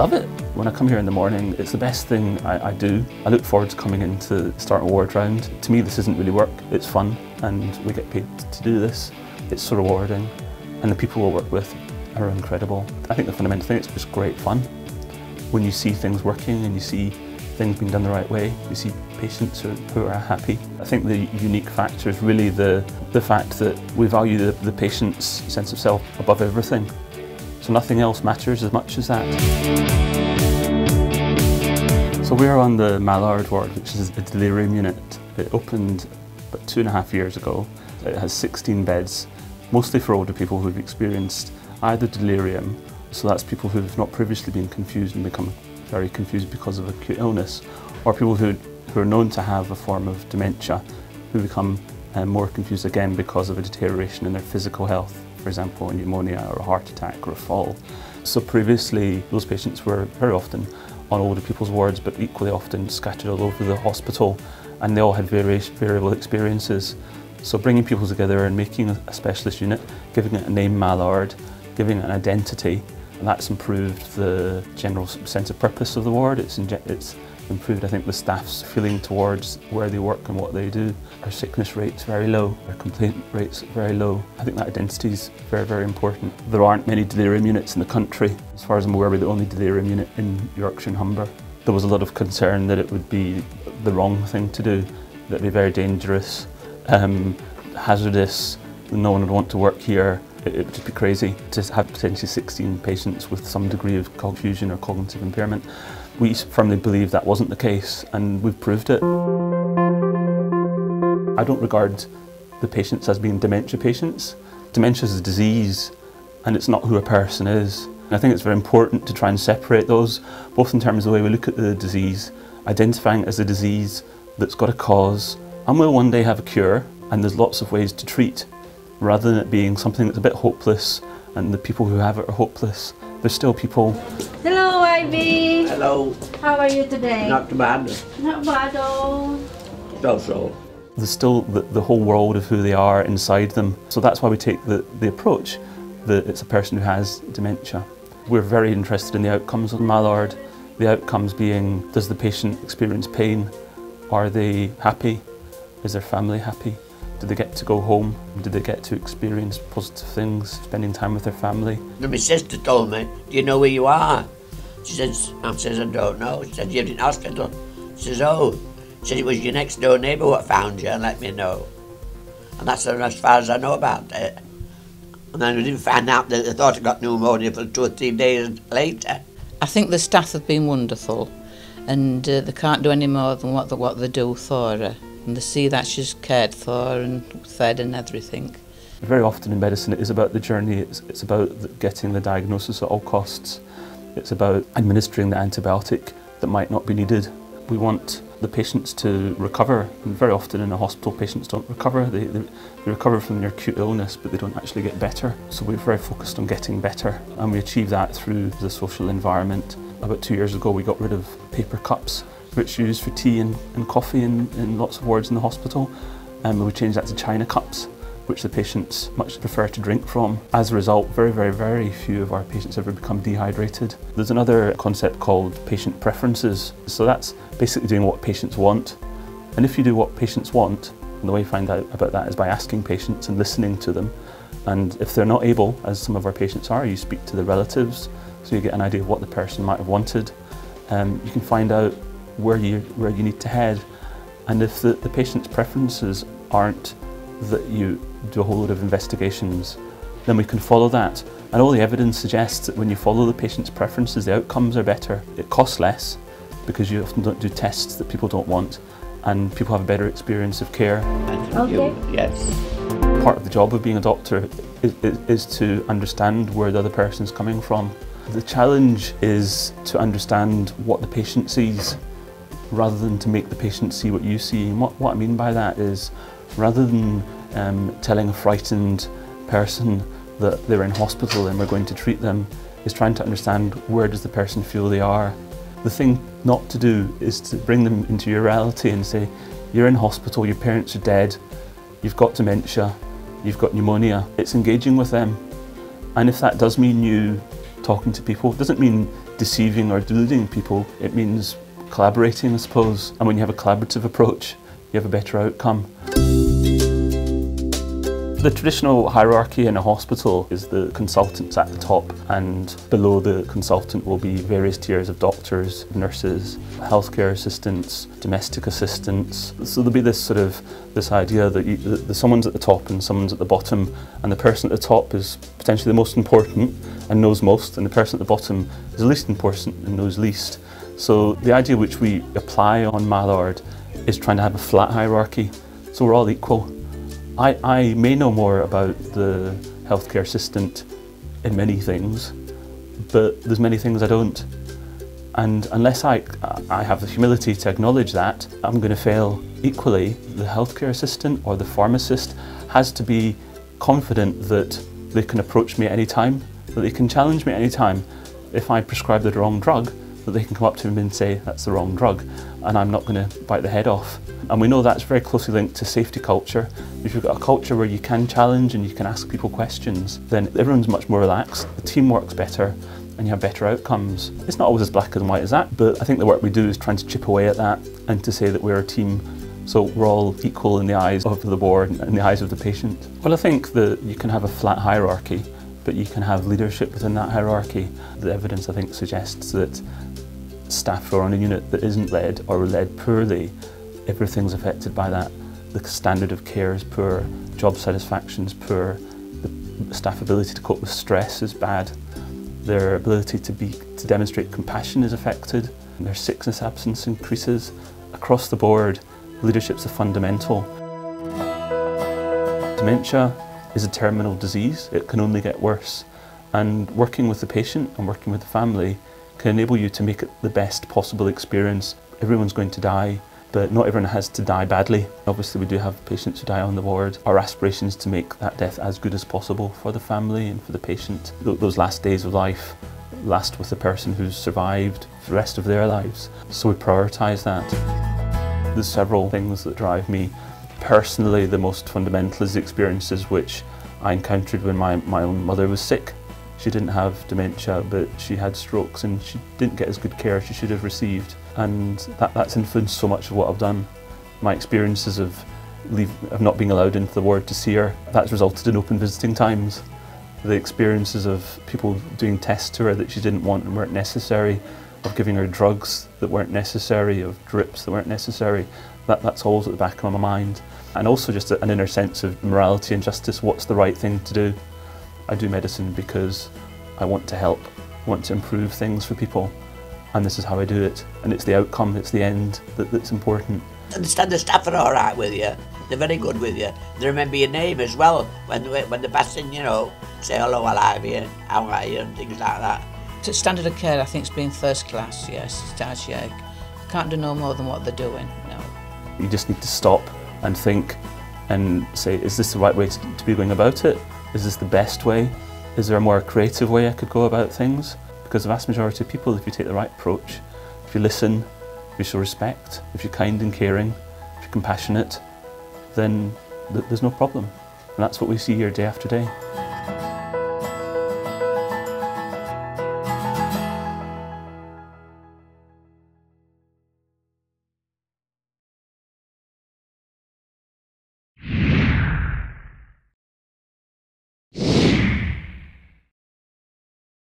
love it. When I come here in the morning, it's the best thing I do. I look forward to coming in to start a ward round. To me, this isn't really work, it's fun, and we get paid to do this. It's so rewarding, and the people we work with are incredible. I think the fundamental thing is just great fun. When you see things working and you see things being done the right way, you see patients who are happy. I think the unique factor is really the fact that we value the patient's sense of self above everything. So nothing else matters as much as that. So we're on the Mallard ward, which is a delirium unit. It opened about 2.5 years ago. It has 16 beds, mostly for older people who've experienced either delirium, so that's people who've not previously been confused and become very confused because of acute illness, or people who are known to have a form of dementia who become more confused again because of a deterioration in their physical health, for example a pneumonia or a heart attack or a fall. So previously those patients were very often on older people's wards, but equally often scattered all over the hospital, and they all had variable experiences. So bringing people together and making a specialist unit, giving it a name Mallard, giving it an identity, and that's improved the general sense of purpose of the ward. It's improved, I think, the staff's feeling towards where they work and what they do. Our sickness rate's very low, our complaint rate's very low. I think that identity is very, very important. There aren't many delirium units in the country. As far as I'm aware, we're the only delirium unit in Yorkshire and Humber. There was a lot of concern that it would be the wrong thing to do, that it'd be very dangerous, hazardous, no one would want to work here. It would just be crazy to have potentially 16 patients with some degree of confusion or cognitive impairment. We firmly believe that wasn't the case, and we've proved it. I don't regard the patients as being dementia patients. Dementia is a disease, and it's not who a person is. And I think it's very important to try and separate those, both in terms of the way we look at the disease, identifying it as a disease that's got a cause, and will one day have a cure, and there's lots of ways to treat, rather than it being something that's a bit hopeless and the people who have it are hopeless. There's still people. Hello, Ivy. Hello. How are you today? Not too bad. Not bad, oh. So. There's still the whole world of who they are inside them. So that's why we take the approach that it's a person who has dementia. We're very interested in the outcomes of Mallard. The outcomes being, does the patient experience pain? Are they happy? Is their family happy? Did they get to go home? Did they get to experience positive things, spending time with their family? My sister told me, do you know where you are? She says, I don't know. She said, you're in hospital. She says, oh. She said, it was your next door neighbour what found you and let me know. And that's as far as I know about it. And then we didn't find out that they thought I got pneumonia for 2 or 3 days later. I think the staff have been wonderful, and they can't do any more than what they do for her. And they see that she's cared for and fed and everything. Very often in medicine it is about the journey, it's about getting the diagnosis at all costs. It's about administering the antibiotic that might not be needed. We want the patients to recover, and very often in a hospital patients don't recover. They recover from their acute illness, but they don't actually get better. So we're very focused on getting better, and we achieve that through the social environment. About 2 years ago we got rid of paper cups, which are used for tea and coffee in lots of wards in the hospital, and we changed that to china cups, which the patients much prefer to drink from. As a result, very, very, very few of our patients ever become dehydrated. There's another concept called patient preferences. So that's basically doing what patients want. And if you do what patients want, and the way you find out about that is by asking patients and listening to them. And if they're not able, as some of our patients are, you speak to the relatives, so you get an idea of what the person might have wanted. You can find out where you need to head, and if the patient's preferences aren't that you do a whole load of investigations, then we can follow that. And all the evidence suggests that when you follow the patient's preferences, the outcomes are better. It costs less because you often don't do tests that people don't want, and people have a better experience of care. Okay. Yes. Part of the job of being a doctor is to understand where the other person's coming from. The challenge is to understand what the patient sees, rather than to make the patient see what you see. And what I mean by that is, rather than telling a frightened person that they're in hospital and we're going to treat them, is trying to understand where does the person feel they are. The thing not to do is to bring them into your reality and say, you're in hospital, your parents are dead, you've got dementia, you've got pneumonia. It's engaging with them. And if that does mean you talking to people, it doesn't mean deceiving or deluding people. It means collaborating, I suppose. And when you have a collaborative approach, you have a better outcome. The traditional hierarchy in a hospital is the consultants at the top, and below the consultant will be various tiers of doctors, nurses, healthcare assistants, domestic assistants. So there'll be this idea that someone's at the top and someone's at the bottom, and the person at the top is potentially the most important and knows most, and the person at the bottom is the least important and knows least. So the idea which we apply on Mallard is trying to have a flat hierarchy, so we're all equal. I may know more about the healthcare assistant in many things, but there's many things I don't. And unless I have the humility to acknowledge that, I'm going to fail. Equally, the healthcare assistant or the pharmacist has to be confident that they can approach me at any time, that they can challenge me at any time. If I prescribe the wrong drug, that they can come up to me and say, that's the wrong drug, and I'm not going to bite the head off. And we know that's very closely linked to safety culture. If you've got a culture where you can challenge and you can ask people questions, then everyone's much more relaxed, the team works better, and you have better outcomes. It's not always as black and white as that, but I think the work we do is trying to chip away at that and to say that we're a team, so we're all equal in the eyes of the board and in the eyes of the patient. Well, I think that you can have a flat hierarchy, but you can have leadership within that hierarchy. The evidence, I think, suggests that staff who are on a unit that isn't led or led poorly, everything's affected by that. The standard of care is poor, job satisfaction is poor, the staff ability to cope with stress is bad, their ability to demonstrate compassion is affected, their sickness absence increases. Across the board, leadership's a fundamental. Dementia is a terminal disease, it can only get worse, and working with the patient and working with the family can enable you to make it the best possible experience. Everyone's going to die, but not everyone has to die badly. Obviously we do have patients who die on the ward. Our aspiration is to make that death as good as possible for the family and for the patient. Those last days of life last with the person who's survived for the rest of their lives. So we prioritise that. There's several things that drive me. Personally, the most fundamental is the experiences which I encountered when my own mother was sick. She didn't have dementia, but she had strokes and she didn't get as good care as she should have received. And that's influenced so much of what I've done. My experiences of not being allowed into the ward to see her, that's resulted in open visiting times. The experiences of people doing tests to her that she didn't want and weren't necessary, of giving her drugs that weren't necessary, of drips that weren't necessary, that's always at the back of my mind. And also just an inner sense of morality and justice, what's the right thing to do? I do medicine because I want to help, I want to improve things for people, and this is how I do it. And it's the outcome, it's the end that's important. I understand the staff are all right with you. They're very good with you. They remember your name as well when they're passing, you know, say hello, I'm here, how are you, and things like that. To standard of care, I think it's been first class, yes, it has, yeah. Can't do no more than what they're doing, no. You just need to stop and think and say, is this the right way to be going about it? Is this the best way? Is there a more creative way I could go about things? Because the vast majority of people, if you take the right approach, if you listen, if you show respect, if you're kind and caring, if you're compassionate, then there's no problem. And that's what we see here day after day.